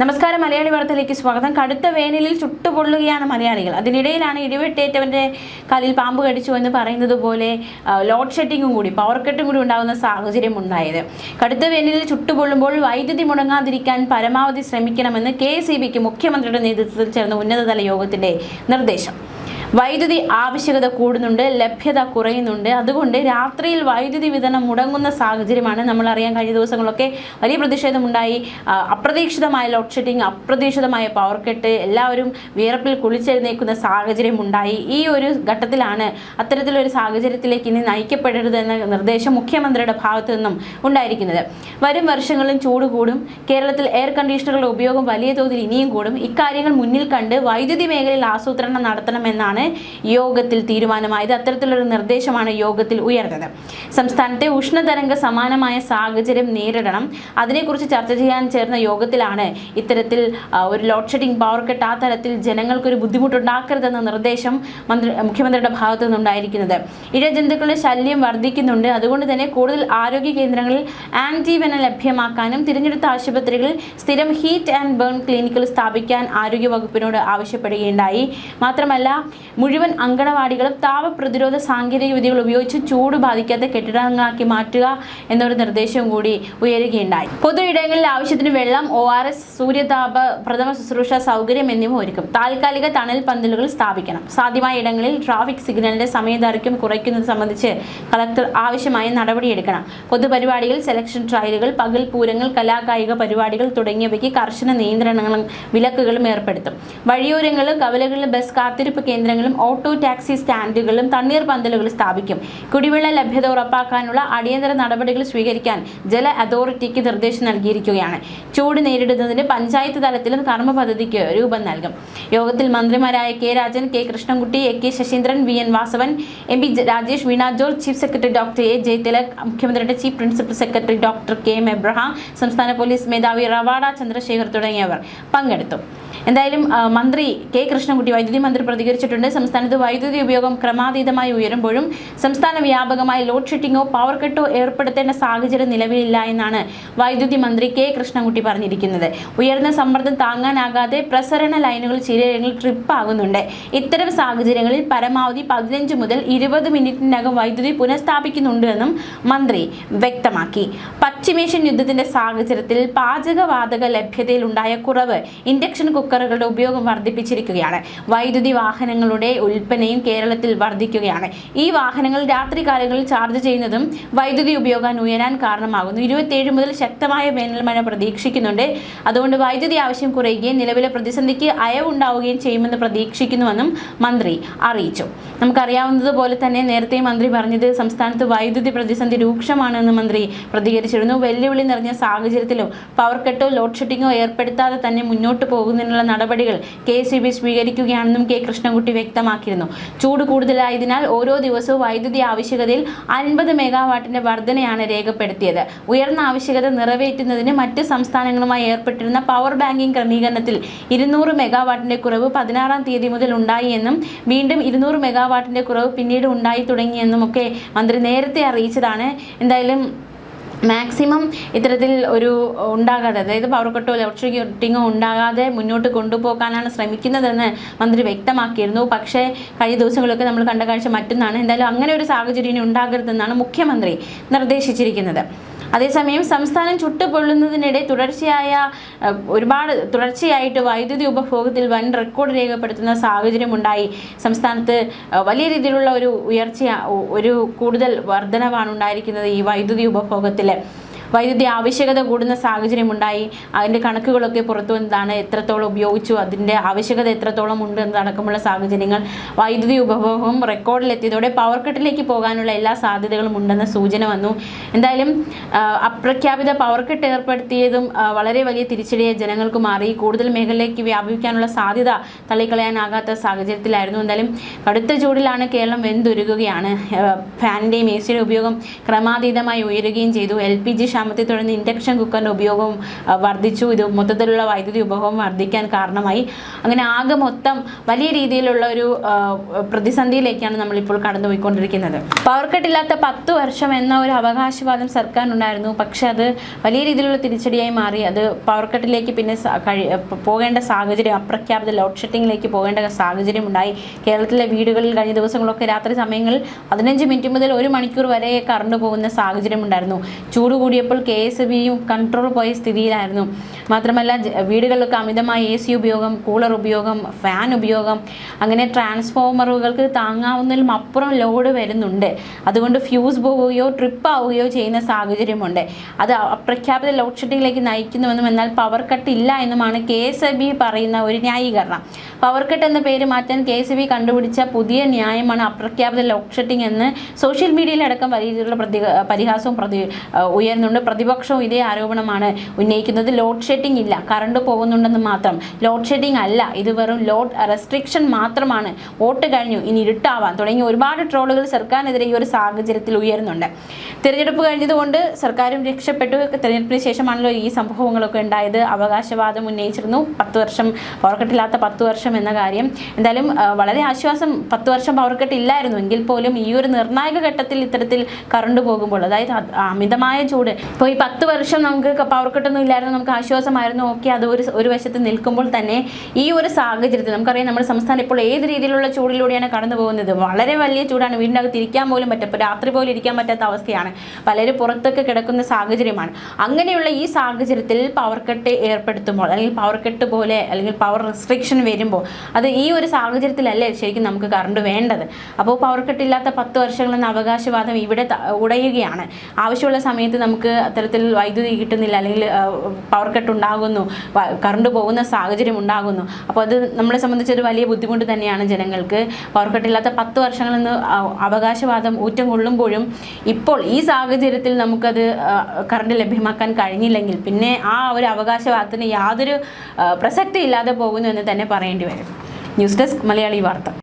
നമസ്കാരം, മലയാളി വാർത്തയിലേക്ക് സ്വാഗതം. കടുത്ത വേനലിൽ ചുട്ടുപൊള്ളുകയാണ് മലയാളികൾ. അതിനിടയിലാണ് ഇടിവെട്ടേറ്റവന്റെ കാലിൽ പാമ്പ് കടിച്ചു എന്ന് പറയുന്നത് പോലെ ലോഡ് ഷെഡിങ്ങും കൂടി, പവർ കട്ടും കൂടി ഉണ്ടാകുന്ന സാഹചര്യം ഉണ്ടായത്. കടുത്ത വേനലിൽ ചുട്ടുപൊള്ളുമ്പോൾ വൈദ്യുതി മുടങ്ങാതിരിക്കാൻ പരമാവധി ശ്രമിക്കണമെന്ന് KSEBക്ക് മുഖ്യമന്ത്രിയുടെ നേതൃത്വത്തിൽ ചേർന്ന ഉന്നതതല യോഗത്തിന്റെ നിർദ്ദേശം. വൈദ്യുതി ആവശ്യകത കൂടുന്നുണ്ട്, ലഭ്യത കുറയുന്നുണ്ട്. അതുകൊണ്ട് രാത്രിയിൽ വൈദ്യുതി വിതരണം മുടങ്ങുന്ന സാഹചര്യമാണ്. നമ്മളറിയാൻ കഴിഞ്ഞ ദിവസങ്ങളൊക്കെ വലിയ പ്രതിഷേധമുണ്ടായി. അപ്രതീക്ഷിതമായ ലോഡ് ഷെഡിങ്, അപ്രതീക്ഷിതമായ പവർ കട്ട്, എല്ലാവരും വിയർപ്പിൽ കുളിച്ചെഴുന്നേൽക്കുന്ന സാഹചര്യം ഉണ്ടായി. ഈ ഒരു ഘട്ടത്തിലാണ് അത്തരത്തിലൊരു സാഹചര്യത്തിലേക്ക് ഇനി നയിക്കപ്പെടരുത് എന്ന നിർദ്ദേശം മുഖ്യമന്ത്രിയുടെ ഭാഗത്തു നിന്നും ഉണ്ടായിരിക്കുന്നത്. വരും വർഷങ്ങളിലും ചൂട് കൂടും. കേരളത്തിൽ എയർ കണ്ടീഷണറുകളുടെ ഉപയോഗം വലിയ തോതിൽ ഇനിയും കൂടും. ഇക്കാര്യങ്ങൾ മുന്നിൽ കണ്ട് വൈദ്യുതി മേഖലയിൽ ആസൂത്രണം നടത്തണമെന്നാണ് യോഗത്തിൽ തീരുമാനമായത്. അത്തരത്തിലൊരു നിർദ്ദേശമാണ് യോഗത്തിൽ ഉയർന്നത്. സംസ്ഥാനത്തെ ഉഷ്ണതരംഗ സമാനമായ സാഹചര്യം നേരിടണം. അതിനെക്കുറിച്ച് ചർച്ച ചെയ്യാൻ ചേർന്ന യോഗത്തിലാണ് ഇത്തരത്തിൽ ഒരു ലോഡ് ഷെഡിങ്, പവർ കട്ട്, ആ തരത്തിൽ ജനങ്ങൾക്കൊരു ബുദ്ധിമുട്ടുണ്ടാക്കരുതെന്ന നിർദ്ദേശം മുഖ്യമന്ത്രിയുടെ ഭാഗത്തു നിന്നുണ്ടായിരിക്കുന്നത്. ഇഴജന്തുക്കളുടെ ശല്യം വർദ്ധിക്കുന്നുണ്ട്. അതുകൊണ്ട് തന്നെ കൂടുതൽ ആരോഗ്യ കേന്ദ്രങ്ങളിൽ ആന്റിവെനം ലഭ്യമാക്കാനും തിരഞ്ഞെടുത്ത ആശുപത്രികളിൽ സ്ഥിരം ഹീറ്റ് ആൻഡ് ബേൺ ക്ലിനിക്കുകൾ സ്ഥാപിക്കാൻ ആരോഗ്യ വകുപ്പിനോട് ആവശ്യപ്പെടുകയുണ്ടായി. മാത്രമല്ല, മുഴുവൻ അങ്കണവാടികളും താപപ്രതിരോധ സാങ്കേതിക വിദ്യകൾ ഉപയോഗിച്ച് ചൂട് ബാധിക്കാത്ത കെട്ടിടങ്ങളാക്കി മാറ്റുക എന്നൊരു നിർദ്ദേശവും കൂടി ഉയരുകയുണ്ടായി. പൊതു ഇടങ്ങളിൽ ആവശ്യത്തിന് വെള്ളം, ORS, സൂര്യതാപ പ്രഥമ ശുശ്രൂഷ സൗകര്യം എന്നിവ ഒരുക്കും. താൽക്കാലിക തണൽ പന്തലുകൾ സ്ഥാപിക്കണം. സാധ്യമായ ഇടങ്ങളിൽ ട്രാഫിക് സിഗ്നലിന്റെ സമയദൈർഘ്യം കുറയ്ക്കുന്നത് സംബന്ധിച്ച് കളക്ടർ ആവശ്യമായ നടപടിയെടുക്കണം. പൊതുപരിപാടികൾ, സെലക്ഷൻ ട്രയലുകൾ, പകൽ പൂരങ്ങൾ, കലാകായിക പരിപാടികൾ തുടങ്ങിയവയ്ക്ക് കർശന നിയന്ത്രണങ്ങളും വിലക്കുകളും ഏർപ്പെടുത്തും. വഴിയോരങ്ങളിലും കവലകളിലും ബസ് കാത്തിരിപ്പ് കേന്ദ്രങ്ങളും ഓട്ടോ ടാക്സി സ്റ്റാൻഡുകളും തണ്ണീർ പന്തലുകളും സ്ഥാപിക്കും. കുടിവെള്ള ലഭ്യത ഉറപ്പാക്കാനുള്ള അടിയന്തര നടപടികൾ സ്വീകരിക്കാൻ ജല അതോറിറ്റിക്ക് നിർദ്ദേശം നൽകിയിരിക്കുകയാണ്. ചൂട് നേരിടുന്നതിന് പഞ്ചായത്ത് തലത്തിലും കർമ്മ പദ്ധതിക്ക് രൂപം നൽകും. യോഗത്തിൽ മന്ത്രിമാരായ K. Rajan, K. Krishnankutty, AK Saseendran, VN Vasavan, MP Rajesh, Veena George, chief secretary Dr. A. Jayathilak, മുഖ്യമന്ത്രിയുടെ chief principal secretary Dr. KM Abraham, സംസ്ഥാന പോലീസ് മേധാവി റവാഡ ചന്ദ്രശേഖർ തുടങ്ങിയവർ പങ്കെടുത്തു. എന്തായാലും മന്ത്രി K. കൃഷ്ണൻകുട്ടി, വൈദ്യുതി മന്ത്രി, പ്രതികരിച്ചിട്ടുണ്ട്. സംസ്ഥാനത്ത് വൈദ്യുതി ഉപയോഗം ക്രമാതീതമായി ഉയരുമ്പോഴും സംസ്ഥാന വ്യാപകമായി ലോഡ് ഷെഡിങ്ങോ പവർ കട്ടോ ഏർപ്പെടുത്തേണ്ട സാഹചര്യം നിലവിലില്ല എന്നാണ് വൈദ്യുതി മന്ത്രി K. കൃഷ്ണൻകുട്ടി പറഞ്ഞിരിക്കുന്നത്. ഉയർന്ന സമ്മർദ്ദം താങ്ങാനാകാതെ പ്രസരണ ലൈനുകൾ ചിലയിടങ്ങളിൽ ട്രിപ്പ് ആകുന്നുണ്ട്. ഇത്തരം സാഹചര്യങ്ങളിൽ പരമാവധി 15 മുതൽ 20 മിനിറ്റിനകം വൈദ്യുതി പുനഃസ്ഥാപിക്കുന്നുണ്ട് എന്നും മന്ത്രി വ്യക്തമാക്കി. പശ്ചിമേഷ്യൻ യുദ്ധത്തിന്റെ സാഹചര്യത്തിൽ പാചകവാതക ലഭ്യതയിൽ ഉണ്ടായ കുറവ് ഇൻഡക്ഷൻ കുക്കറുകളുടെ ഉപയോഗം വർദ്ധിപ്പിച്ചിരിക്കുകയാണ്. വൈദ്യുതി വാഹനങ്ങളുടെ ഉൽപ്പന്നയും കേരളത്തിൽ വർദ്ധിക്കുകയാണ്. ഈ വാഹനങ്ങൾ രാത്രികാലങ്ങളിൽ ചാർജ് ചെയ്യുന്നതും വൈദ്യുതി ഉപയോഗം ഉയരാൻ കാരണമാകുന്നു. 27 മുതൽ ശക്തമായ വേനൽ മഴ പ്രതീക്ഷിക്കുന്നുണ്ട്. അതുകൊണ്ട് വൈദ്യുതി ആവശ്യം കുറയുകയും നിലവിലെ പ്രതിസന്ധിക്ക് അയവുണ്ടാവുകയും ചെയ്യുമെന്ന് പ്രതീക്ഷിക്കുന്നുവെന്നും മന്ത്രി അറിയിച്ചു. നമുക്കറിയാവുന്നതുപോലെ തന്നെ നേരത്തെ മന്ത്രി പറഞ്ഞത് സംസ്ഥാനത്ത് വൈദ്യുതി പ്രതിസന്ധി രൂക്ഷമാണെന്ന് മന്ത്രി പ്രതികരിച്ചിരുന്നു. വെല്ലുവിളി നിറഞ്ഞ സാഹചര്യത്തിലും പവർ കട്ടോ ലോഡ് ഷെഡിങ്ങോ ഏർപ്പെടുത്താതെ തന്നെ മുന്നോട്ട് പോകുന്നതിനുള്ള നടപടികൾ KSEB സ്വീകരിക്കുകയാണെന്നും K. കൃഷ്ണൻകുട്ടി വ്യക്തമാക്കിയിരുന്നു. ചൂട് കൂടുതലായതിനാൽ ഓരോ ദിവസവും വൈദ്യുതി ആവശ്യകതയിൽ 50 മെഗാവാട്ടിന്റെ വർധനയാണ് രേഖപ്പെടുത്തിയത്. ഉയർന്ന ആവശ്യകത നിറവേറ്റുന്നതിന് മറ്റ് സംസ്ഥാനങ്ങളുമായി ഏർപ്പെട്ടിരുന്ന പവർ ബാങ്കിംഗ് ക്രമീകരണത്തിൽ 200 മെഗാവാട്ടിന്റെ കുറവ് 16-ാം തീയതി മുതൽ ഉണ്ടായി എന്നും വീണ്ടും 200 മെഗാവാട്ടിന്റെ കുറവ് പിന്നീട് ഉണ്ടായി തുടങ്ങിയെന്നും ഒക്കെ മന്ത്രി നേരത്തെ അറിയിച്ചതാണ്. എന്തായാലും മാക്സിമം ഇത്തരത്തിൽ ഒരു ഉണ്ടാകാതെ, അതായത് പവർ കട്ടോ ലോഡ് ഷെഡിങ്ങോ ഉണ്ടാകാതെ മുന്നോട്ട് കൊണ്ടുപോകാനാണ് ശ്രമിക്കുന്നതെന്ന് മന്ത്രി വ്യക്തമാക്കിയിരുന്നു. പക്ഷേ കഴിഞ്ഞ ദിവസങ്ങളൊക്കെ നമ്മൾ കണ്ട കാഴ്ച മറ്റൊന്നാണ്. എന്തായാലും അങ്ങനെ ഒരു സാഹചര്യം ഇനി ഉണ്ടാകരുതെന്നാണ് മുഖ്യമന്ത്രി നിർദ്ദേശിച്ചിരിക്കുന്നത്. അതേസമയം സംസ്ഥാനം ചുട്ടുപൊള്ളുന്നതിനിടെ തുടർച്ചയായിട്ട് വൈദ്യുതി ഉപഭോഗത്തിൽ വൻ റെക്കോർഡ് രേഖപ്പെടുത്തുന്ന സാഹചര്യമുണ്ടായി. സംസ്ഥാനത്ത് വലിയ രീതിയിലുള്ള ഒരു കൂടുതൽ വർധനവാണ് ഉണ്ടായിരിക്കുന്നത്. ഈ വൈദ്യുതി ഉപഭോഗത്തിൽ വൈദ്യുതി ആവശ്യകത കൂടുന്ന സാഹചര്യമുണ്ടായി. അതിൻ്റെ കണക്കുകളൊക്കെ പുറത്തു വന്നതാണ്. എത്രത്തോളം ഉപയോഗിച്ചു, അതിൻ്റെ ആവശ്യകത എത്രത്തോളം ഉണ്ട് എന്നതടക്കമുള്ള സാഹചര്യങ്ങൾ. വൈദ്യുതി ഉപഭോഗം റെക്കോർഡിലെത്തിയതോടെ പവർ കട്ടിലേക്ക് പോകാനുള്ള എല്ലാ സാധ്യതകളും ഉണ്ടെന്ന സൂചന വന്നു. എന്തായാലും അപ്രഖ്യാപിത പവർ കട്ട് ഏർപ്പെടുത്തിയതും വളരെ വലിയ തിരിച്ചടിയെ ജനങ്ങൾക്ക് മാറി. കൂടുതൽ മേഖലയിലേക്ക് വ്യാപിക്കാനുള്ള സാധ്യത തള്ളിക്കളയാനാകാത്ത സാഹചര്യത്തിലായിരുന്നു. എന്തായാലും കടുത്ത ചൂടിലാണ് കേരളം വെന്തുരുകുകയാണ്. ഫാനിൻ്റെയും AC യുടെ ഉപയോഗം ക്രമാതീതമായി ഉയരുകയും ചെയ്തു. LPG ക്ഷാമത്തെ തുടർന്ന് ഇൻഡക്ഷൻ കുക്കറിൻ്റെ ഉപയോഗവും വർദ്ധിച്ചു. ഇത് മൊത്തത്തിലുള്ള വൈദ്യുതി ഉപഭോഗം വർദ്ധിക്കാൻ കാരണമായി. അങ്ങനെ ആകെ മൊത്തം വലിയ രീതിയിലുള്ള ഒരു പ്രതിസന്ധിയിലേക്കാണ് നമ്മളിപ്പോൾ കടന്നുപോയിക്കൊണ്ടിരിക്കുന്നത്. പവർ കട്ടില്ലാത്ത 10 വർഷം എന്ന ഒരു അവകാശവാദം സർക്കാരിനുണ്ടായിരുന്നു. പക്ഷെ അത് വലിയ രീതിയിലുള്ള തിരിച്ചടിയായി മാറി. അത് പവർ കട്ടിലേക്ക് പിന്നെ പോകേണ്ട സാഹചര്യം, അപ്രഖ്യാപിത ലോഡ് ഷെഡിങ്ങിലേക്ക് പോകേണ്ട സാഹചര്യം ഉണ്ടായി. കേരളത്തിലെ വീടുകളിൽ കഴിഞ്ഞ ദിവസങ്ങളൊക്കെ രാത്രി സമയങ്ങളിൽ 15 മിനിറ്റ് മുതൽ 1 മണിക്കൂർ വരെ കറണ്ട് പോകുന്ന സാഹചര്യം ഉണ്ടായിരുന്നു. ചൂട് കൂടിയപ്പോൾ KSBയും കൺട്രോൾ പോയ സ്ഥിതിയിലായിരുന്നു. മാത്രമല്ല വീടുകളിലൊക്കെ അമിതമായ AC ഉപയോഗം, കൂളർ ഉപയോഗം, ഫാൻ ഉപയോഗം, അങ്ങനെ ട്രാൻസ്ഫോമറുകൾക്ക് താങ്ങാവുന്നതിലും അപ്പുറം ലോഡ് വരുന്നുണ്ട്. അതുകൊണ്ട് ഫ്യൂസ് പോവുകയോ ട്രിപ്പ് ആവുകയോ ചെയ്യുന്ന സാഹചര്യമുണ്ട്. അത് അപ്രഖ്യാപിത ലോഡ് ഷെഡിങ്ങിലേക്ക് നയിക്കുന്നുവെന്നും എന്നാൽ പവർ കട്ട് ഇല്ല എന്നുമാണ് KSB പറയുന്ന ഒരു ന്യായീകരണം. പവർ കട്ട് എന്ന പേര് മാറ്റാൻ KSB കണ്ടുപിടിച്ച പുതിയ ന്യായമാണ് അപ്രഖ്യാപിത ലോഡ് ഷെഡിംഗ് എന്ന് സോഷ്യൽ മീഡിയയിലടക്കം വലിയ രീതിയിലുള്ള പരിഹാസവും ഉയർന്നുണ്ട്. പ്രതിപക്ഷവും ഇതേ ആരോപണമാണ് ഉന്നയിക്കുന്നത്. ലോഡ് ഷെഡിംഗ് ഇല്ല, കറണ്ട് പോകുന്നുണ്ടെന്ന് മാത്രം. ലോഡ് ഷെഡിംഗ് അല്ല, ഇത് വെറും ലോഡ് റെസ്ട്രിക്ഷൻ മാത്രമാണ്. വോട്ട് കഴിഞ്ഞു, ഇനി ഇരുട്ടാവാൻ തുടങ്ങി ഒരുപാട് ട്രോളുകൾ സർക്കാരിനെതിരെ ഈ ഒരു സാഹചര്യത്തിൽ ഉയരുന്നുണ്ട്. തിരഞ്ഞെടുപ്പ് കഴിഞ്ഞതുകൊണ്ട് സർക്കാരും രക്ഷപ്പെട്ടു. തിരഞ്ഞെടുപ്പിന് ശേഷമാണല്ലോ ഈ സംഭവങ്ങളൊക്കെ ഉണ്ടായത്. അവകാശവാദം ഉന്നയിച്ചിരുന്നു 10 വർഷം പവർ കട്ടില്ലാത്ത 10 വർഷം എന്ന കാര്യം. എന്തായാലും വളരെ ആശ്വാസം. 10 വർഷം പവർ കട്ട് ഇല്ലായിരുന്നു എങ്കിൽ പോലും ഈ ഒരു നിർണായക ഘട്ടത്തിൽ ഇത്തരത്തിൽ കറണ്ട് പോകുമ്പോൾ, അതായത് അമിതമായ ചൂട്, ഇപ്പോൾ ഈ 10 വർഷം നമുക്ക് പവർ കട്ടൊന്നും ഇല്ലായിരുന്നു, നമുക്ക് ആശ്വാസമായിരുന്നു. ഓക്കെ, അത് ഒരു വശത്ത് നിൽക്കുമ്പോൾ തന്നെ ഈ ഒരു സാഹചര്യത്തിൽ നമുക്കറിയാം നമ്മുടെ സംസ്ഥാനം ഇപ്പോൾ ഏത് രീതിയിലുള്ള ചൂടിലൂടെയാണ് കടന്നു പോകുന്നത്. വളരെ വലിയ ചൂടാണ്. വീടിൻ്റെ അകത്ത് ഇരിക്കാൻ പോലും പറ്റും. ഇപ്പോൾ രാത്രി പോലും ഇരിക്കാൻ പറ്റാത്ത അവസ്ഥയാണ്. പലരും പുറത്തൊക്കെ കിടക്കുന്ന സാഹചര്യമാണ്. അങ്ങനെയുള്ള ഈ സാഹചര്യത്തിൽ പവർ കട്ട് ഏർപ്പെടുത്തുമ്പോൾ, അല്ലെങ്കിൽ പവർ കട്ട് പോലെ അല്ലെങ്കിൽ പവർ റെസ്ട്രിക്ഷൻ വരുമ്പോൾ, അത് ഈ ഒരു സാഹചര്യത്തിലല്ലേ ശരിക്കും നമുക്ക് കറണ്ട് വേണ്ടത്. അപ്പോൾ പവർ കട്ടില്ലാത്ത 10 വർഷങ്ങളെന്ന അവകാശവാദം ഇവിടെ ഉടയുകയാണ്. ആവശ്യമുള്ള സമയത്ത് നമുക്ക് അത്തരത്തിൽ വൈദ്യുതി കിട്ടുന്നില്ല, അല്ലെങ്കിൽ പവർ കട്ട് ഉണ്ടാകുന്നു, കറണ്ട് പോകുന്ന സാഹചര്യം ഉണ്ടാകുന്നു. അപ്പോൾ അത് നമ്മളെ സംബന്ധിച്ചൊരു വലിയ ബുദ്ധിമുട്ട് തന്നെയാണ് ജനങ്ങൾക്ക്. പവർ കട്ടില്ലാത്ത 10 വർഷങ്ങളെന്ന് അവകാശവാദം ഊറ്റം കൊള്ളുമ്പോഴും ഇപ്പോൾ ഈ സാഹചര്യത്തിൽ നമുക്കത് കറണ്ട് ലഭ്യമാക്കാൻ കഴിഞ്ഞില്ലെങ്കിൽ പിന്നെ ആ ഒരു അവകാശവാദത്തിന് യാതൊരു പ്രസക്തി ഇല്ലാതെ പോകുന്നു എന്ന് തന്നെ പറയേണ്ടി വരും. ന്യൂസ് ഡെസ്ക് മലയാളി വാർത്ത.